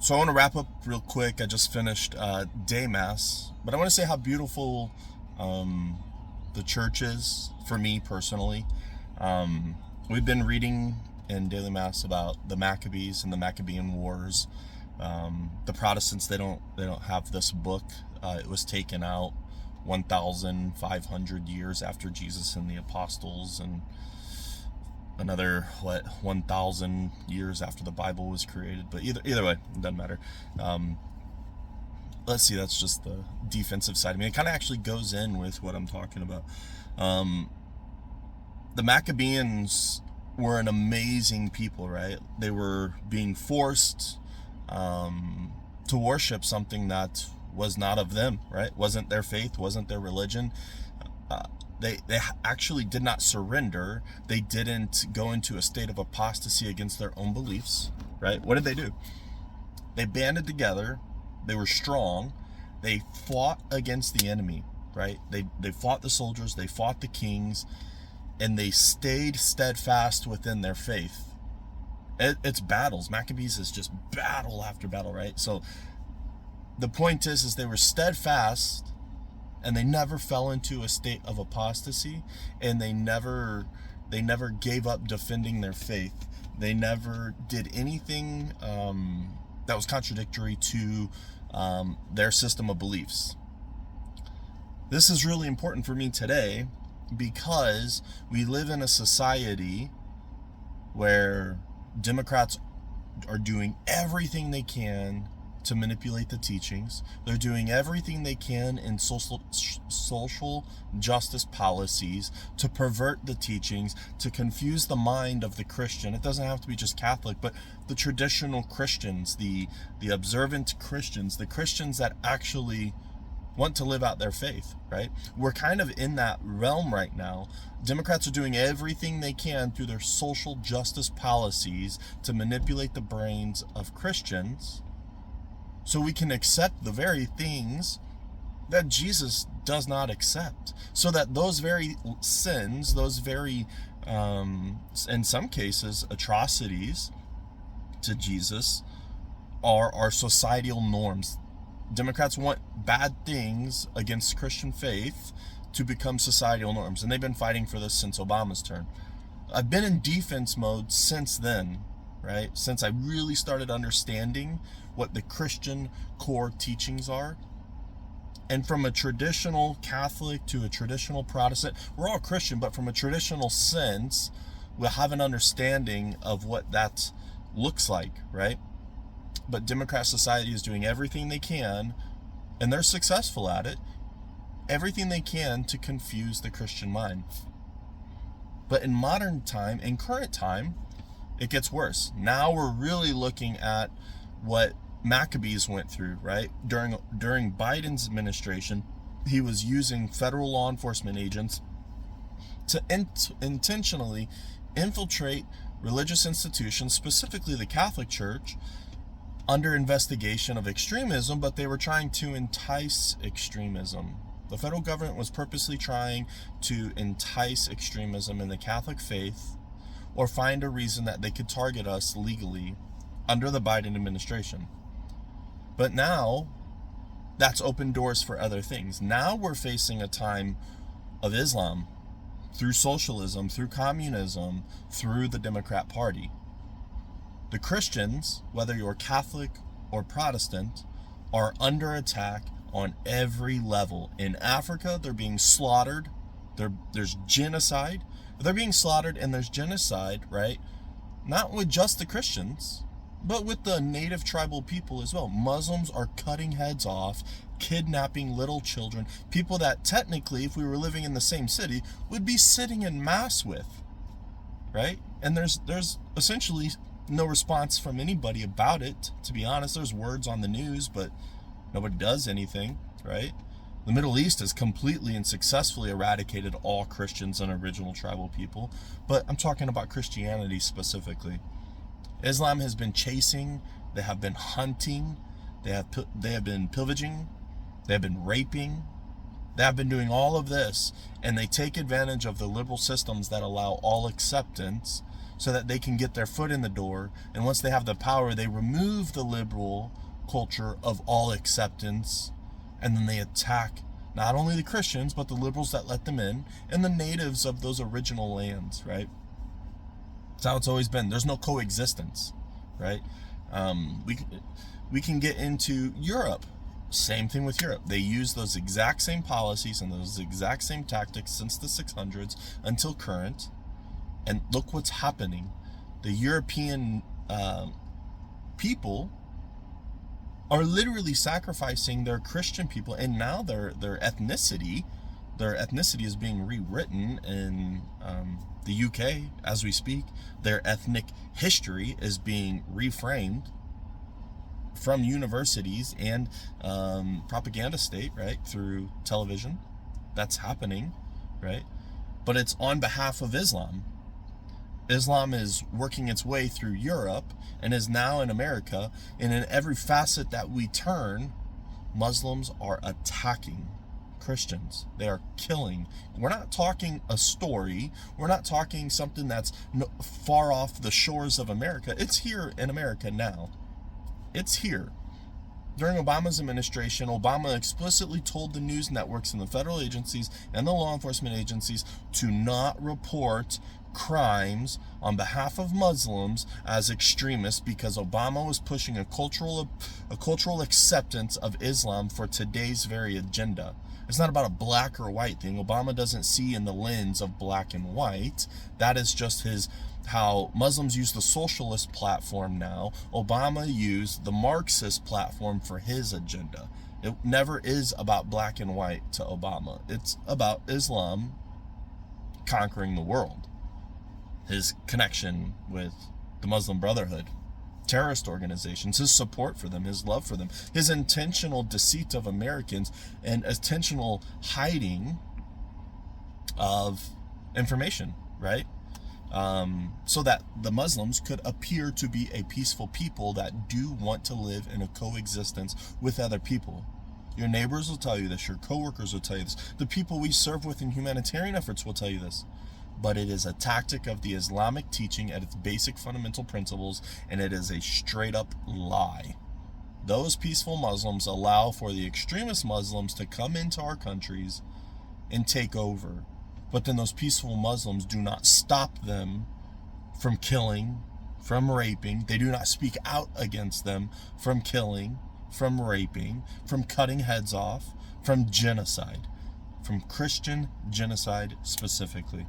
So I want to wrap up real quick. I just finished day mass, but I want to say how beautiful the church is for me personally. We've been reading in daily mass about the Maccabees and the Maccabean Wars. The Protestants, they don't have this book. It was taken out 1,500 years after Jesus and the apostles, and another 1,000 years after the Bible was created. But either way, it doesn't matter. Let's see, that's just the defensive side of me. It kind of actually goes in with what I'm talking about. The Maccabeans were an amazing people, right? They were being forced to worship something that was not of them, right? Wasn't their faith, wasn't their religion. They actually did not surrender. They didn't go into a state of apostasy against their own beliefs, right? What did they do? They banded together. They were strong. They fought against the enemy, right? They fought the soldiers. They fought the kings, and they stayed steadfast within their faith. It's battles. Maccabees is just battle after battle, right? So the point is they were steadfast, and they never fell into a state of apostasy, and they never gave up defending their faith. They never did anything that was contradictory to their system of beliefs. This is really important for me today because we live in a society where Democrats are doing everything they can to manipulate the teachings. They're doing everything they can in social justice policies to pervert the teachings, to confuse the mind of the Christian. It doesn't have to be just Catholic, but the traditional Christians, the observant Christians, the Christians that actually want to live out their faith, right? We're kind of in that realm right now. Democrats are doing everything they can through their social justice policies to manipulate the brains of Christians, so we can accept the very things that Jesus does not accept. So that those very sins, those very, in some cases, atrocities to Jesus are societal norms. Democrats want bad things against Christian faith to become societal norms. And they've been fighting for this since Obama's term. I've been in defense mode since then, right? Since I really started understanding what the Christian core teachings are. And from a traditional Catholic to a traditional Protestant, we're all Christian, but from a traditional sense, we'll have an understanding of what that looks like, right? But Democrat society is doing everything they can, and they're successful at it, everything they can to confuse the Christian mind. But in modern time, in current time, it gets worse. Now we're really looking at what Maccabees went through, right? During Biden's administration, he was using federal law enforcement agents to intentionally infiltrate religious institutions, specifically the Catholic Church, under investigation of extremism, but they were trying to entice extremism. The federal government was purposely trying to entice extremism in the Catholic faith, or find a reason that they could target us legally under the Biden administration. But now, that's opened doors for other things. Now we're facing a time of Islam, through socialism, through communism, through the Democrat Party. The Christians, whether you're Catholic or Protestant, are under attack on every level. In Africa, they're being slaughtered. There's genocide. They're being slaughtered, and there's genocide, right? Not with just the Christians, but with the native tribal people as well. Muslims are cutting heads off, kidnapping little children, people that technically, if we were living in the same city, would be sitting in mass with, right? And there's essentially no response from anybody about it, to be honest. There's words on the news, but nobody does anything, right? The Middle East has completely and successfully eradicated all Christians and original tribal people, but I'm talking about Christianity specifically. Islam has been chasing, they have been hunting, they have been pillaging, they have been raping, they have been doing all of this, and they take advantage of the liberal systems that allow all acceptance so that they can get their foot in the door. And once they have the power, they remove the liberal culture of all acceptance, and then they attack not only the Christians, but the liberals that let them in, and the natives of those original lands, right? That's how it's always been. There's no coexistence, right? We can get into Europe. Same thing with Europe. They use those exact same policies and those exact same tactics since the 600s until current. And look what's happening. The European people are literally sacrificing their Christian people, and now their ethnicity is being rewritten in the UK as we speak. Their ethnic history is being reframed from universities and propaganda state, right, through television. That's happening, right? But it's on behalf of Islam. Islam is working its way through Europe and is now in America, and in every facet that we turn, Muslims are attacking Christians. They are killing. We're not talking a story. We're not talking something that's far off the shores of America. It's here in America now. It's here. During Obama's administration, Obama explicitly told the news networks and the federal agencies and the law enforcement agencies to not report crimes on behalf of Muslims as extremists, because Obama was pushing a cultural acceptance of Islam for today's very agenda. It's not about a black or white thing. Obama doesn't see in the lens of black and white. That is just how Muslims use the socialist platform now. Obama used the Marxist platform for his agenda. It never is about black and white to Obama. It's about Islam conquering the world. His connection with the Muslim Brotherhood, terrorist organizations, his support for them, his love for them, his intentional deceit of Americans, and intentional hiding of information, right? So that the Muslims could appear to be a peaceful people that do want to live in a coexistence with other people. Your neighbors will tell you this. Your coworkers will tell you this. The people we serve with in humanitarian efforts will tell you this. But it is a tactic of the Islamic teaching at its basic fundamental principles, and it is a straight up lie. Those peaceful Muslims allow for the extremist Muslims to come into our countries and take over. But then those peaceful Muslims do not stop them from killing, from raping. They do not speak out against them from killing, from raping, from cutting heads off, from genocide, from Christian genocide specifically.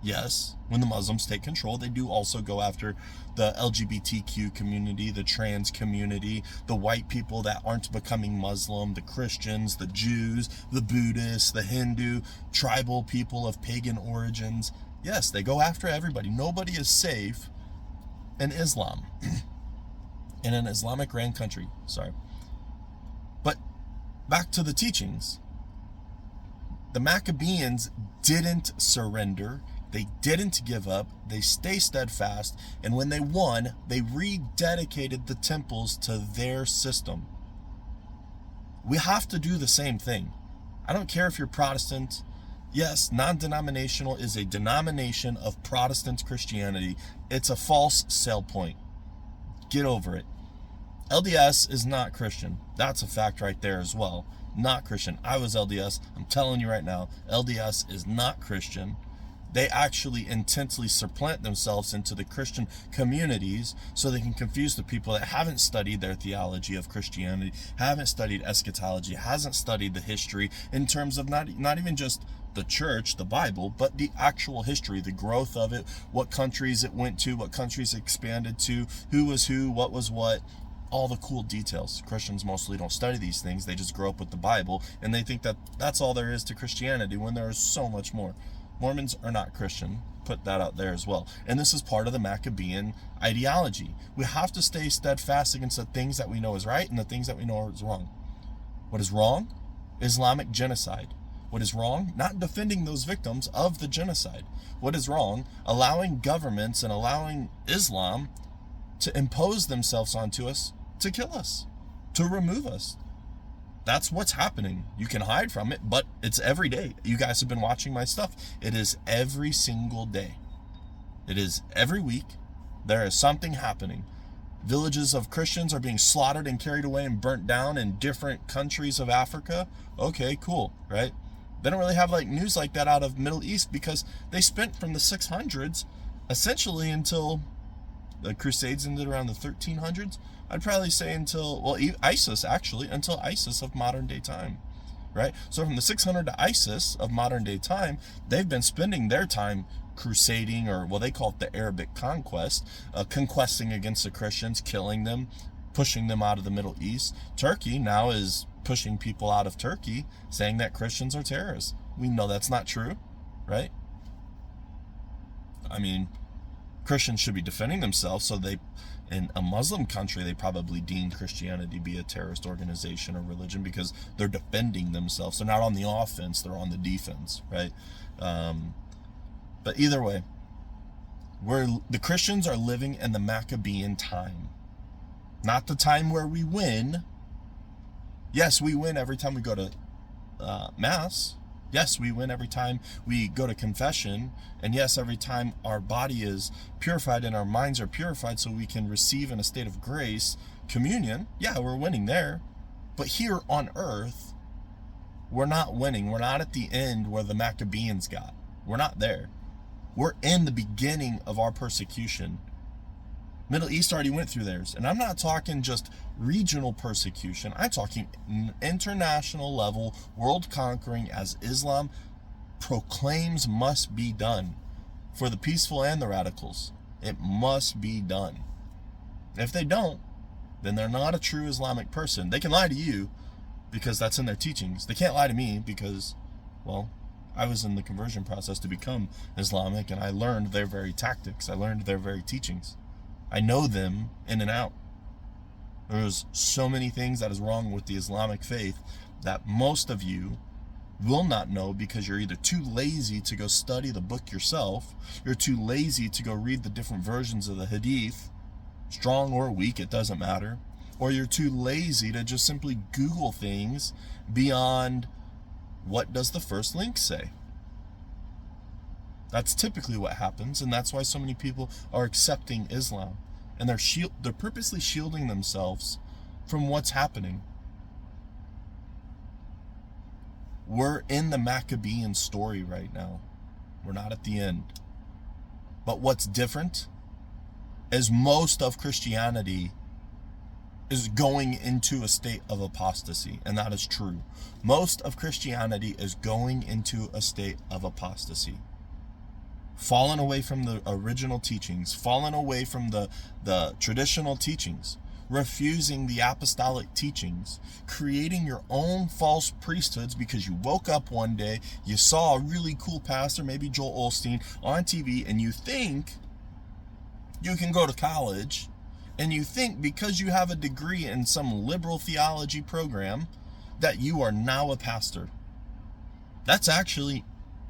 Yes, when the Muslims take control, they do also go after the LGBTQ community, the trans community, the white people that aren't becoming Muslim, the Christians, the Jews, the Buddhists, the Hindu, tribal people of pagan origins. Yes, they go after everybody. Nobody is safe in Islam, in an Islamic ran country. Sorry. But back to the teachings. The Maccabees didn't surrender. They didn't give up. They stay steadfast. And when they won, they rededicated the temples to their system. We have to do the same thing. I don't care if you're Protestant. Yes, non-denominational is a denomination of Protestant Christianity. It's a false sale point. Get over it. LDS is not Christian. That's a fact right there as well. Not Christian. I was LDS. I'm telling you right now, LDS is not Christian. They actually intensely supplant themselves into the Christian communities so they can confuse the people that haven't studied their theology of Christianity, haven't studied eschatology, hasn't studied the history in terms of not even just the church, the Bible, but the actual history, the growth of it, what countries it went to, what countries it expanded to, who was who, what was what, all the cool details. Christians mostly don't study these things. They just grow up with the Bible, and they think that that's all there is to Christianity when there is so much more. Mormons are not Christian. Put that out there as well. And this is part of the Maccabean ideology. We have to stay steadfast against the things that we know is right and the things that we know is wrong. What is wrong? Islamic genocide. What is wrong? Not defending those victims of the genocide. What is wrong? Allowing governments and allowing Islam to impose themselves onto us to kill us, to remove us. That's what's happening. You can hide from it, but it's every day. You guys have been watching my stuff. It is every single day. It is every week. There is something happening. Villages of Christians are being slaughtered and carried away and burnt down in different countries of Africa. Okay, cool, right? They don't really have like news like that out of Middle East because they spent from the 600s essentially until the Crusades ended around the 1300s. I'd probably say until, well, ISIS actually, until ISIS of modern day time, right? So from the 600 to ISIS of modern day time, they've been spending their time crusading, or well, they call it the Arabic conquest, conquesting against the Christians, killing them, pushing them out of the Middle East. Turkey now is pushing people out of Turkey, saying that Christians are terrorists. We know that's not true, right? I mean, Christians should be defending themselves, so they, in a Muslim country, they probably deemed Christianity to be a terrorist organization or religion because they're defending themselves. They're not on the offense, they're on the defense, right? But either way, the Christians are living in the Maccabean time. Not the time where we win. Yes, we win every time we go to Mass. Yes, we win every time we go to confession. And yes, every time our body is purified and our minds are purified so we can receive in a state of grace communion. Yeah, we're winning there. But here on earth, we're not winning. We're not at the end where the Maccabeans got. We're not there. We're in the beginning of our persecution. Middle East already went through theirs. And I'm not talking just regional persecution. I'm talking international level, world conquering, as Islam proclaims must be done. For the peaceful and the radicals, it must be done. If they don't, then they're not a true Islamic person. They can lie to you because that's in their teachings. They can't lie to me because, well, I was in the conversion process to become Islamic, and I learned their very tactics. I learned their very teachings. I know them in and out. There's so many things that is wrong with the Islamic faith that most of you will not know because you're either too lazy to go study the book yourself, you're too lazy to go read the different versions of the Hadith, strong or weak, it doesn't matter, or you're too lazy to just simply Google things beyond what does the first link say. That's typically what happens, and that's why so many people are accepting Islam. And they're purposely shielding themselves from what's happening. We're in the Maccabean story right now. We're not at the end. But what's different is most of Christianity is going into a state of apostasy, and that is true. Most of Christianity is going into a state of apostasy. Fallen away from the original teachings, fallen away from the traditional teachings, refusing the apostolic teachings, creating your own false priesthoods because you woke up one day, you saw a really cool pastor, maybe Joel Osteen, on TV, and you think you can go to college, and you think because you have a degree in some liberal theology program that you are now a pastor. That's actually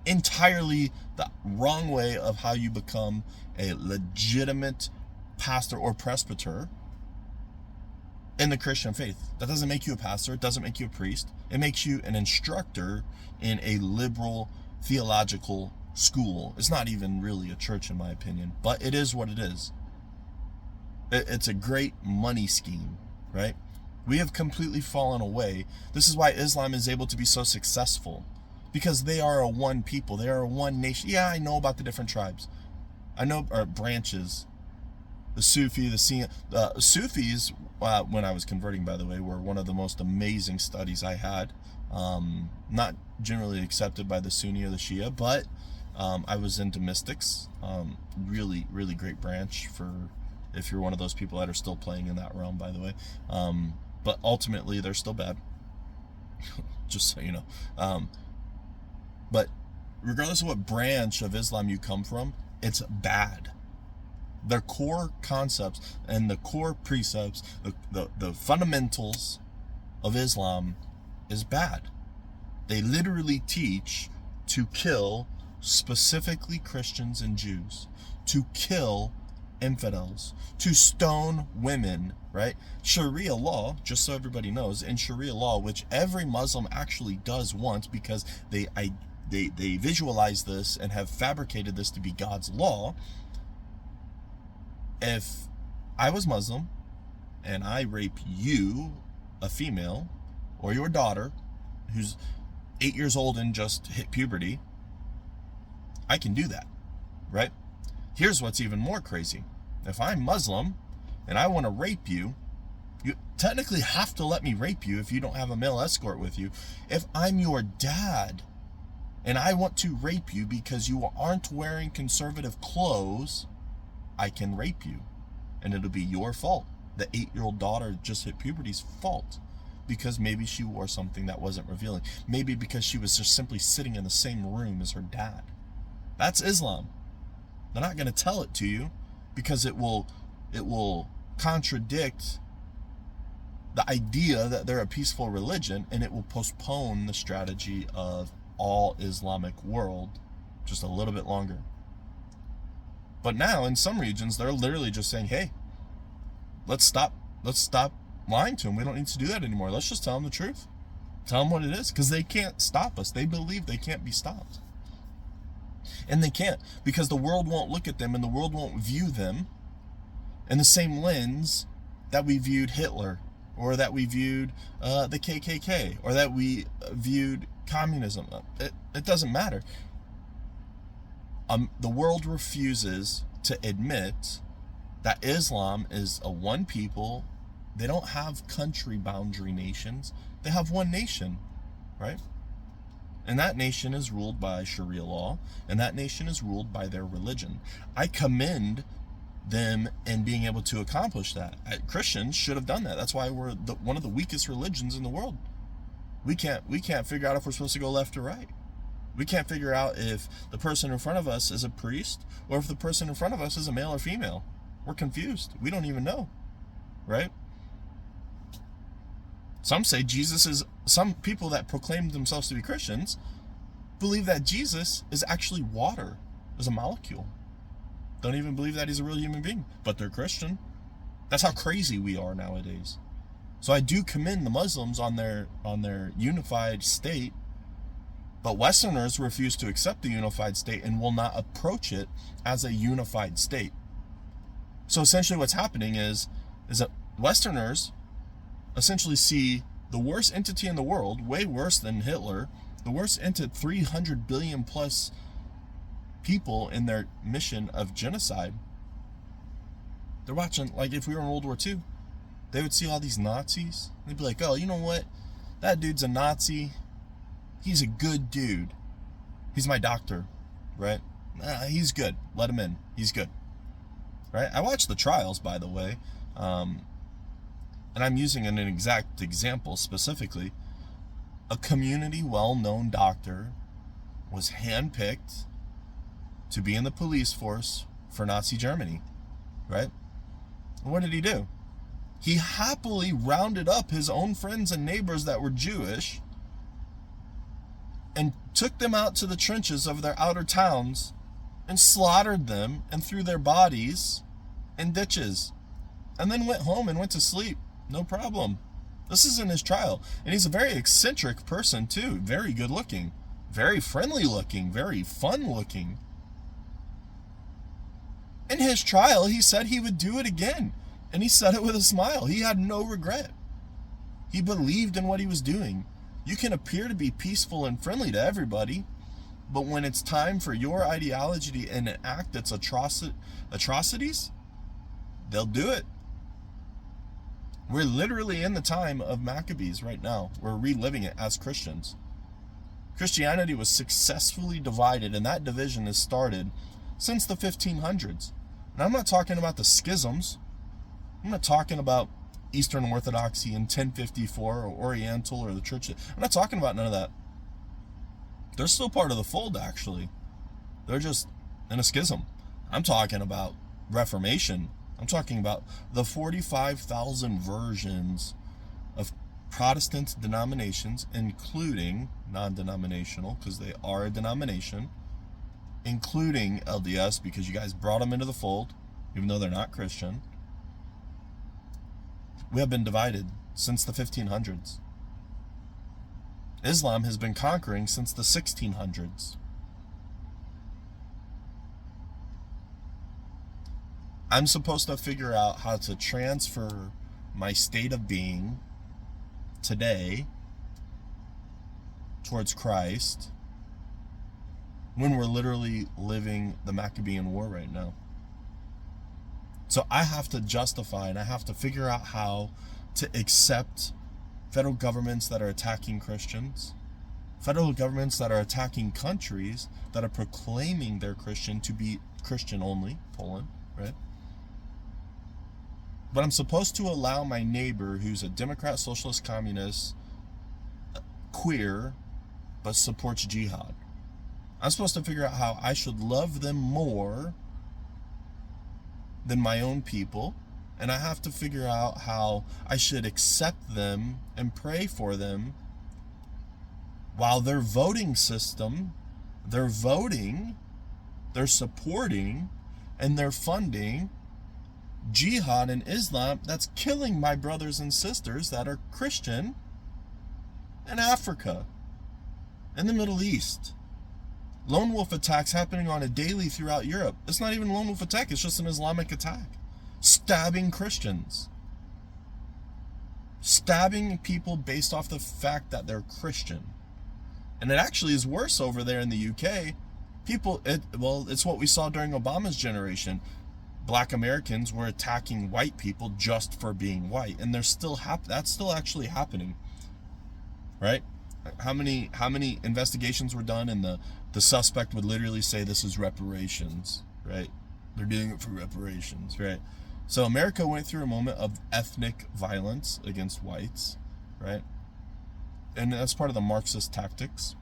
entirely the wrong way of how you become a legitimate pastor or presbyter in the Christian faith. That doesn't make you a pastor. It doesn't make you a priest. It makes you an instructor in a liberal theological school. It's not even really a church in my opinion, but it is what it is. It's a great money scheme, right? We have completely fallen away. This is why Islam is able to be so successful. Because they are a one people. They are a one nation. Yeah, I know about the different tribes. I know branches. The Sufi, the Sufis, when I was converting, by the way, were one of the most amazing studies I had. Not generally accepted by the Sunni or the Shia, but I was into mystics. Really, really great branch for if you're one of those people that are still playing in that realm, by the way. But ultimately, they're still bad. Just so you know. But regardless of what branch of Islam you come from, it's bad. Their core concepts and the core precepts, the fundamentals of Islam is bad. They literally teach to kill specifically Christians and Jews, to kill infidels, to stone women, right? Sharia law, just so everybody knows, in Sharia law, which every Muslim actually does once because they visualize this and have fabricated this to be God's law, if I was Muslim and I rape you, a female, or your daughter, who's 8 years old and just hit puberty, I can do that, right? Here's what's even more crazy. If I'm Muslim and I want to rape you, you technically have to let me rape you if you don't have a male escort with you. If I'm your dad and I want to rape you because you aren't wearing conservative clothes, I can rape you. And it'll be your fault. The 8-year-old daughter just hit puberty's fault. Because maybe she wore something that wasn't revealing. Maybe because she was just simply sitting in the same room as her dad. That's Islam. They're not going to tell it to you because it will contradict the idea that they're a peaceful religion, and it will postpone the strategy of all Islamic world just a little bit longer. But now in some regions they're literally just saying, hey, let's stop lying to them. We don't need to do that anymore. Let's just tell them the truth. Tell them what it is, because they can't stop us. They believe they can't be stopped. And they can't, because the world won't look at them, and the world won't view them in the same lens that we viewed Hitler, or that we viewed the KKK, or that we viewed communism. It doesn't matter. The world refuses to admit that Islam is a one people. They don't have country boundary nations. They have one nation, right? And that nation is ruled by Sharia law, and that nation is ruled by their religion. I commend them in being able to accomplish that. Christians should have done that. That's why we're one of the weakest religions in the world. We can't figure out if we're supposed to go left or right. We can't figure out if the person in front of us is a priest or if the person in front of us is a male or female. We're confused. We don't even know, right? Some people that proclaim themselves to be Christians believe that Jesus is actually water, is a molecule. Don't even believe that he's a real human being, but they're Christian. That's how crazy we are nowadays. So I do commend the Muslims on their unified state, but Westerners refuse to accept the unified state and will not approach it as a unified state. So essentially what's happening is that Westerners essentially see the worst entity in the world, way worse than Hitler, the worst entity, 300 billion plus people in their mission of genocide. They're watching, like if we were in World War II, they would see all these Nazis. They'd be like, oh, you know what? That dude's a Nazi. He's a good dude. He's my doctor, right? He's good. Let him in. He's good. Right? I watched the trials, by the way. And I'm using an exact example specifically. A community well-known doctor was handpicked to be in the police force for Nazi Germany, right? What did he do? He happily rounded up his own friends and neighbors that were Jewish and took them out to the trenches of their outer towns and slaughtered them and threw their bodies in ditches, and then went home and went to sleep. No problem. This is in his trial. And he's a very eccentric person too. Very good looking. Very friendly looking. Very fun looking. In his trial, he said he would do it again. And he said it with a smile. He had no regret. He believed in what he was doing. You can appear to be peaceful and friendly to everybody, but when it's time for your ideology to enact its atrocities, they'll do it. We're literally in the time of Maccabees right now. We're reliving it as Christians. Christianity was successfully divided, and that division has started since the 1500s. And I'm not talking about the schisms. I'm not talking about Eastern Orthodoxy in 1054 or Oriental or the Church. I'm not talking about none of that. They're still part of the fold, actually. They're just in a schism. I'm talking about Reformation. I'm talking about the 45,000 versions of Protestant denominations, including non-denominational, because they are a denomination, including LDS, because you guys brought them into the fold, even though they're not Christian. We have been divided since the 1500s. Islam has been conquering since the 1600s. I'm supposed to figure out how to transfer my state of being today towards Christ when we're literally living the Maccabean War right now. So I have to justify and I have to figure out how to accept federal governments that are attacking Christians, federal governments that are attacking countries that are proclaiming they're Christian to be Christian only, Poland, right? But I'm supposed to allow my neighbor who's a Democrat, socialist, communist, queer, but supports jihad. I'm supposed to figure out how I should love them more than my own people, and I have to figure out how I should accept them and pray for them while their voting system, they're voting, they're supporting, and they're funding jihad and Islam that's killing my brothers and sisters that are Christian in Africa, in the Middle East. Lone wolf attacks happening on a daily throughout Europe. It's not even a lone wolf attack, it's just an Islamic attack. Stabbing Christians. Stabbing people based off the fact that they're Christian. And it actually is worse over there in the UK. It's what we saw during Obama's generation. Black Americans were attacking white people just for being white, and that's still actually happening, right? How many investigations were done, and the suspect would literally say this is reparations, right? They're doing it for reparations, right? So America went through a moment of ethnic violence against whites, right? And that's part of the Marxist tactics.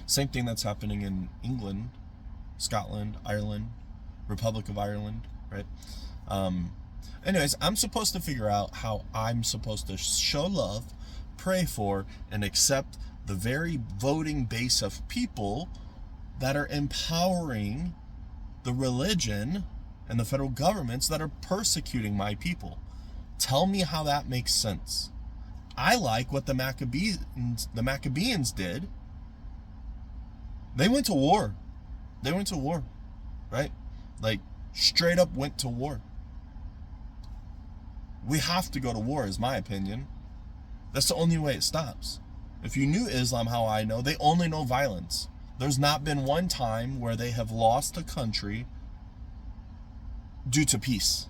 Same thing that's happening in England, Scotland, Ireland, Republic of Ireland, right? Anyways, I'm supposed to figure out how I'm supposed to show love, pray for, and accept the very voting base of people that are empowering the religion and the federal governments that are persecuting my people. Tell me how that makes sense. I like what the Maccabeans did. They went to war. Right? Like, straight up went to war. We have to go to war, is my opinion. That's the only way it stops. If you knew Islam how I know, they only know violence. There's not been one time where they have lost a country due to peace.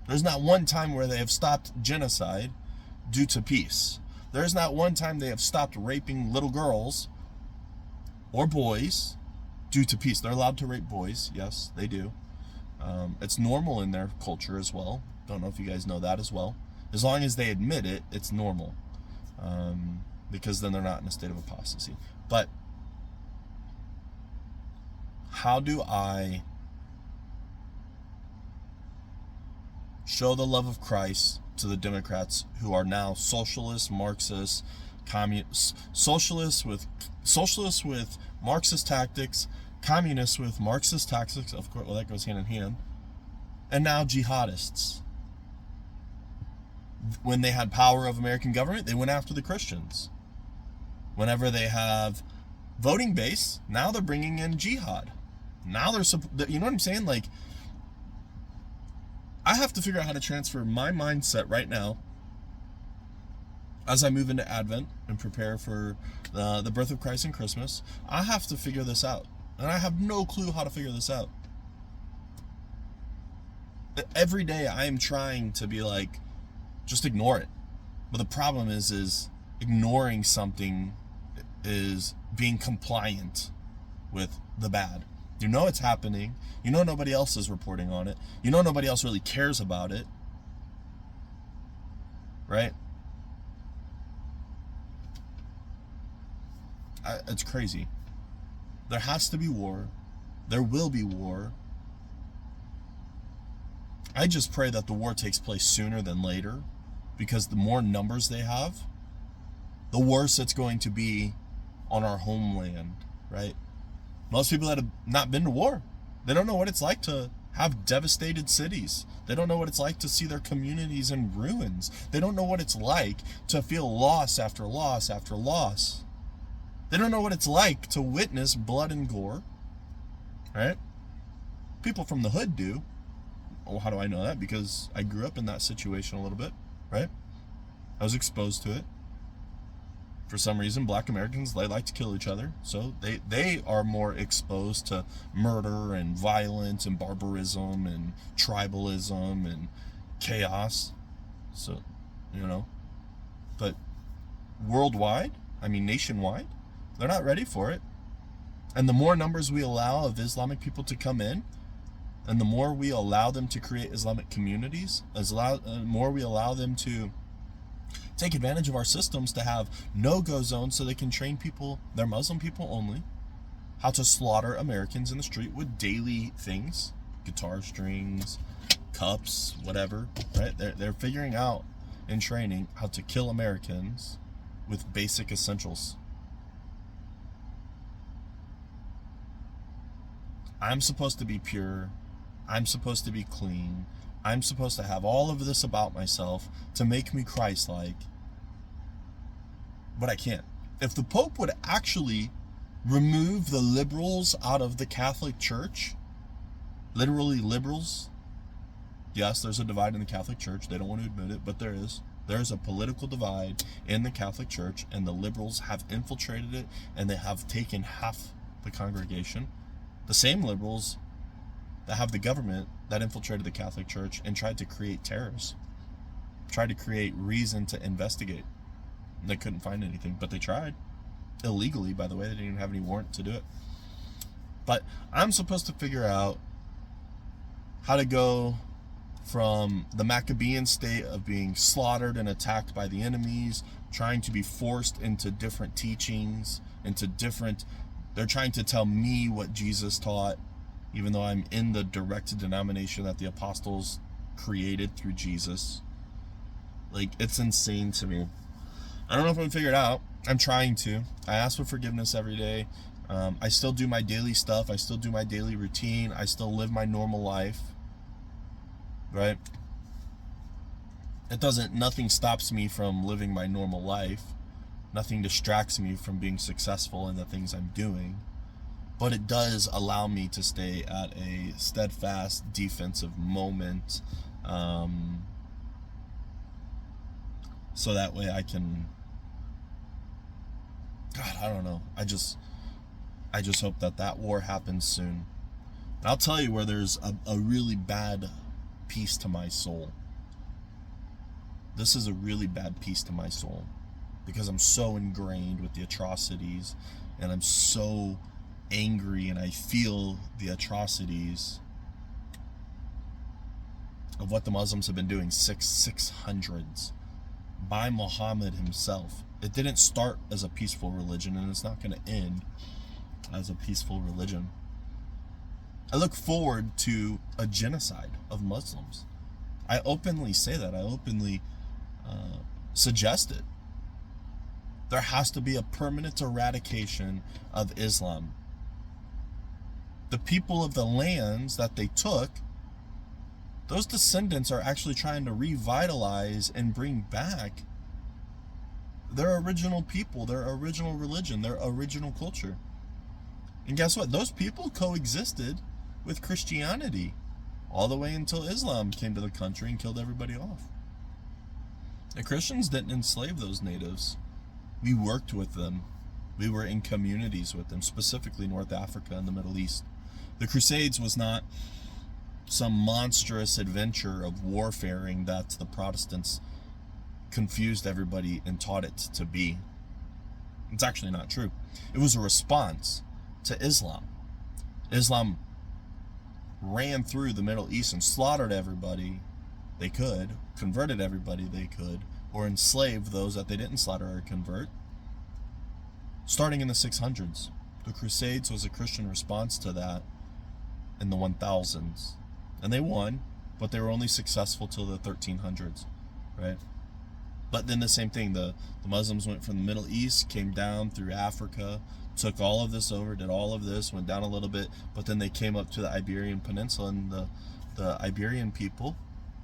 There's not one time where they have stopped genocide due to peace. There's not one time they have stopped raping little girls or boys due to peace. They're allowed to rape boys. Yes, they do. It's normal in their culture as well. Don't know if you guys know that as well. As long as they admit it, it's normal. Because then they're not in a state of apostasy. But how do I show the love of Christ to the Democrats who are now socialists, Marxists, communists, socialists with Marxist tactics, communists with Marxist tactics, of course, well, that goes hand in hand, and now jihadists. When they had power of American government, they went after the Christians. Whenever they have voting base, now they're bringing in jihad. Now you know what I'm saying? Like, I have to figure out how to transfer my mindset right now as I move into Advent and prepare for the birth of Christ and Christmas. I have to figure this out. And I have no clue how to figure this out. Every day I am trying to be like, just ignore it. But the problem is ignoring something is being compliant with the bad. You know it's happening. You know nobody else is reporting on it. You know nobody else really cares about it. Right? It's crazy. There has to be war. There will be war. I just pray that the war takes place sooner than later, because the more numbers they have, the worse it's going to be on our homeland, right? Most people that have not been to war, they don't know what it's like to have devastated cities. They don't know what it's like to see their communities in ruins. They don't know what it's like to feel loss after loss after loss. They don't know what it's like to witness blood and gore, right? People from the hood do. Well, how do I know that? Because I grew up in that situation a little bit, right? I was exposed to it. For some reason, black Americans, they like to kill each other. So they are more exposed to murder and violence and barbarism and tribalism and chaos. So, but worldwide, nationwide, they're not ready for it. And the more numbers we allow of Islamic people to come in, and the more we allow them to create Islamic communities, more we allow them to take advantage of our systems to have no-go zones so they can train people, they're Muslim people only, how to slaughter Americans in the street with daily things, guitar strings, cups, whatever, right? They're figuring out in training how to kill Americans with basic essentials. I'm supposed to be pure. I'm supposed to be clean. I'm supposed to have all of this about myself to make me Christ-like. But I can't. If the Pope would actually remove the liberals out of the Catholic Church, literally liberals, yes, there's a divide in the Catholic Church. They don't want to admit it, but there is. There's a political divide in the Catholic Church, and the liberals have infiltrated it, and they have taken half the congregation. The same liberals that have the government that infiltrated the Catholic Church and tried to create terrorists, tried to create reason to investigate. They couldn't find anything, but they tried. Illegally, by the way. They didn't even have any warrant to do it. But I'm supposed to figure out how to go from the Maccabean state of being slaughtered and attacked by the enemies, trying to be forced into different teachings, they're trying to tell me what Jesus taught, even though I'm in the direct denomination that the apostles created through Jesus. It's insane to me. I don't know if I'm going to figure it out. I'm trying to. I ask for forgiveness every day. I still do my daily stuff. I still do my daily routine. I still live my normal life. Right? Nothing stops me from living my normal life. Nothing distracts me from being successful in the things I'm doing. But it does allow me to stay at a steadfast defensive moment. So that way I can... God, I don't know. I just hope that war happens soon. And I'll tell you where there's a really bad piece to my soul. This is a really bad piece to my soul. Because I'm so ingrained with the atrocities. And I'm so angry and I feel the atrocities of what the Muslims have been doing 600s by Muhammad himself. It didn't start as a peaceful religion, and it's not going to end as a peaceful religion. I look forward to a genocide of Muslims. I openly say that. I openly suggest it. There has to be a permanent eradication of Islam. The people of the lands that they took, those descendants are actually trying to revitalize and bring back their original people, their original religion, their original culture. And guess what? Those people coexisted with Christianity all the way until Islam came to the country and killed everybody off. The Christians didn't enslave those natives. We worked with them. We were in communities with them, specifically North Africa and the Middle East. The Crusades was not some monstrous adventure of warfaring that the Protestants confused everybody and taught it to be. It's actually not true. It was a response to Islam. Islam ran through the Middle East and slaughtered everybody they could, converted everybody they could, or enslaved those that they didn't slaughter or convert. Starting in the 600s, the Crusades was a Christian response to that in the 1000s. And they won, but they were only successful till the 1300s, right? But then the same thing, the Muslims went from the Middle East, came down through Africa, took all of this over, did all of this, went down a little bit, but then they came up to the Iberian Peninsula, and the Iberian people,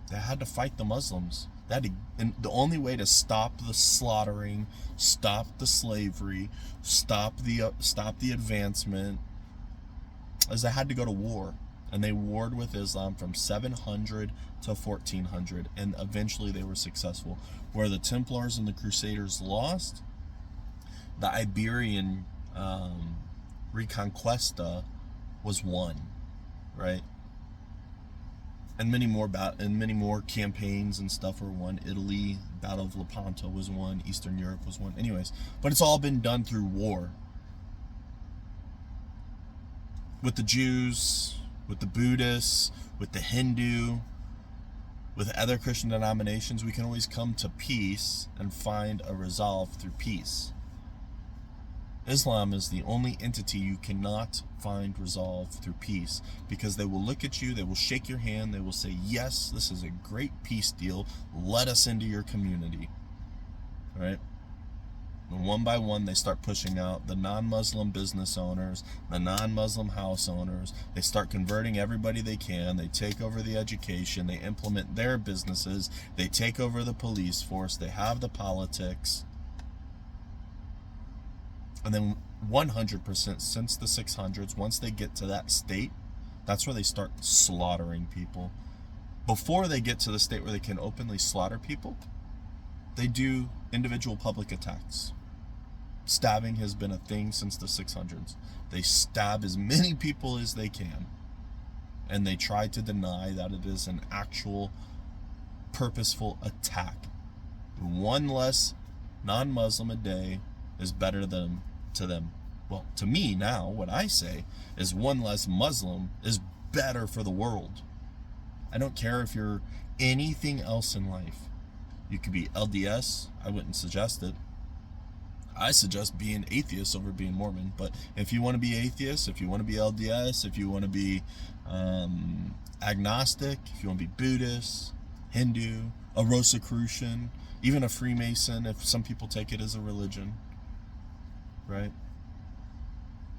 they had to fight the Muslims. And the only way to stop the slaughtering, stop the slavery, stop the advancement, is they had to go to war. And they warred with Islam from 700 to 1400, and eventually they were successful. Where the Templars and the Crusaders lost, the Iberian Reconquista was won, right? And many more campaigns and stuff were won. Italy, Battle of Lepanto was won. Eastern Europe was won. Anyways, but it's all been done through war. With the Jews, with the Buddhists, with the Hindu, with other Christian denominations, we can always come to peace and find a resolve through peace. Islam is the only entity you cannot find resolve through peace, because they will look at you, they will shake your hand, they will say, yes, this is a great peace deal, let us into your community. All right? And one by one, they start pushing out the non-Muslim business owners, the non-Muslim house owners. They start converting everybody they can. They take over the education. They implement their businesses. They take over the police force. They have the politics. And then 100% since the 600s, once they get to that state, that's where they start slaughtering people. Before they get to the state where they can openly slaughter people, they do individual public attacks. Stabbing has been a thing since the 600s. They stab as many people as they can, and they try to deny that it is an actual purposeful attack. One less non-Muslim a day is better than to them. Well, to me now, what I say is one less Muslim is better for the world. I don't care if you're anything else in life. You could be LDS. I wouldn't suggest it. I suggest being atheist over being Mormon. But if you want to be atheist, if you want to be LDS, if you want to be agnostic, if you want to be Buddhist, Hindu, a Rosicrucian, even a Freemason, if some people take it as a religion, right?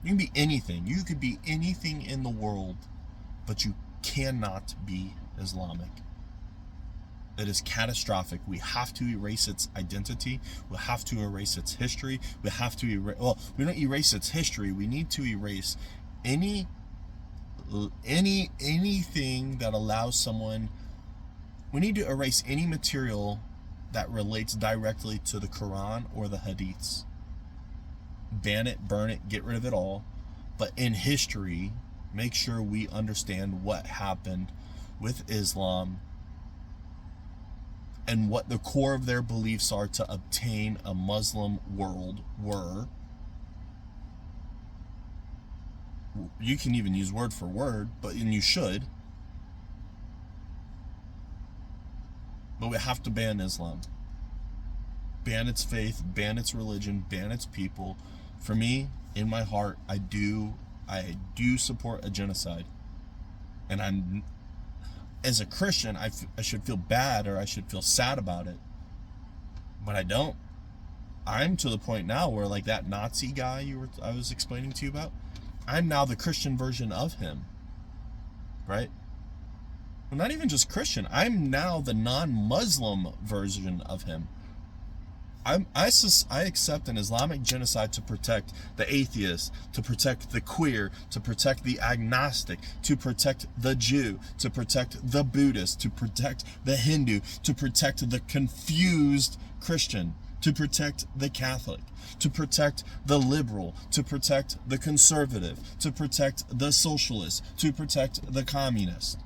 You can be anything. You could be anything in the world, but you cannot be Islamic. It is catastrophic. We have to erase its identity. We have to erase its history. We have to erase, well, we don't erase its history. We need to erase anything that allows someone, we need to erase any material that relates directly to the Quran or the Hadiths. Ban it, burn it, get rid of it all. But in history, make sure we understand what happened with Islam and what the core of their beliefs are to obtain a Muslim world were. You can even use word for word, and you should. But we have to ban Islam. Ban its faith, ban its religion, ban its people. For me, in my heart, I do support a genocide. And as a Christian, I should feel bad, or I should feel sad about it. But I don't. I'm to the point now where, like that Nazi guy I was explaining to you about, I'm now the Christian version of him. Right? Well, not even just Christian. I'm now the non-Muslim version of him. I accept an Islamic genocide to protect the atheist, to protect the queer, to protect the agnostic, to protect the Jew, to protect the Buddhist, to protect the Hindu, to protect the confused Christian, to protect the Catholic, to protect the liberal, to protect the conservative, to protect the socialist, to protect the communist.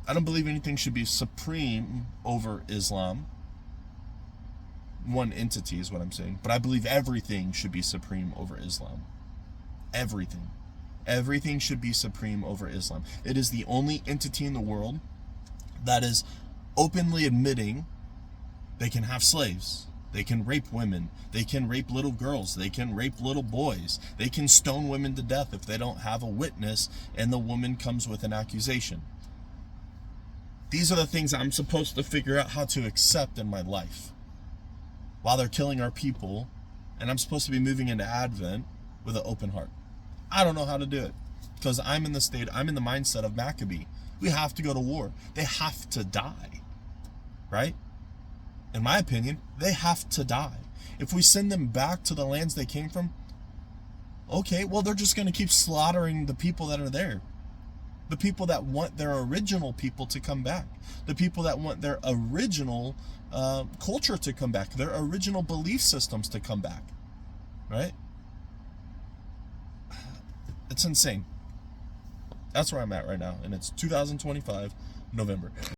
I don't believe anything should be supreme over Islam. One entity is what I'm saying. But I believe everything should be supreme over Islam. Everything. Everything should be supreme over Islam. It is the only entity in the world that is openly admitting they can have slaves. They can rape women. They can rape little girls. They can rape little boys. They can stone women to death if they don't have a witness and the woman comes with an accusation. These are the things I'm supposed to figure out how to accept in my life while they're killing our people, and I'm supposed to be moving into Advent with an open heart. I don't know how to do it because I'm in the mindset of Maccabee. We have to go to war. They have to die, right? In my opinion, they have to die. If we send them back to the lands they came from, Okay, well, they're just going to keep slaughtering the people that are there. The people that want their original people to come back. The people that want their original culture to come back. Their original belief systems to come back. Right? It's insane. That's where I'm at right now. And it's 2025, November.